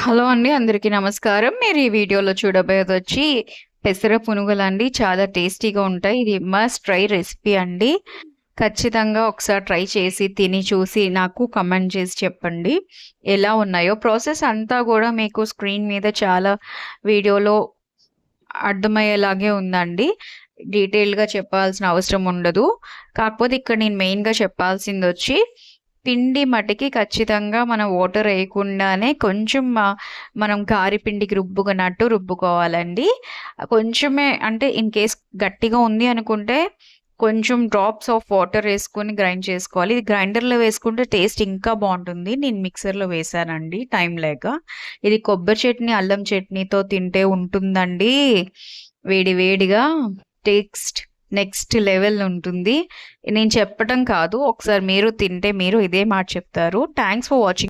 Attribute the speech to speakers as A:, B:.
A: Hello అండి. అందరికీ నమస్కారం. మీరు ఈ వీడియోలో చూడబోయేదొచ్చి పెసర పునుగులండి. చాలా టేస్టీగా ఉంటాయి. ఇది మస్ట్ ట్రై రెసిపీ అండి. ఖచ్చితంగా ఒకసారి ట్రై చేసి తిని చూసి నాకు కమెంట్ చేసి చెప్పండి ఎలా ఉన్నాయో. ప్రాసెస్ అంతా గూడా మీకు స్క్రీన్ మీద చాలా వీడియోలో అర్థమయ్యేలాగే ఉందండి. డీటెయిల్‌గా చెప్పాల్సిన అవసరం ఉండదు. కాకపోతే ఇక్కడ నేను మెయిన్‌గా చెప్పాల్సిందొచ్చి పిండి మటికి ఖచ్చితంగా మనం వాటర్ ఏయకుండానే కొంచెం మనం గారెపిండికి రుబ్బుకున్నట్టు రుబ్బుకోవాలండి. కొంచెమే అంటే ఇన్ కేస్ గట్టిగా ఉంది అనుకుంటే కొంచెం డ్రాప్స్ ఆఫ్ వాటర్ ఏసుకొని గ్రైండ్ చేసుకోవాలి. ఇది గ్రైండర్‌లో వేసుకుంటే టేస్ట్ ఇంకా బావుంటుంది. నేను మిక్సర్‌లో వేశానండి టైం లేక. ఇది కొబ్బరి చట్నీ, అల్లం చట్నీతో తింటే ఉంటుందండి. వేడి వేడిగా టేస్ట్ నెక్స్ట్ లెవెల్ ఉంటుంది. నేను చెప్పటం కాదు. ఒకసారి మీరు తింటే మీరు ఇదే మాట చెప్తారు. Thanks for watching.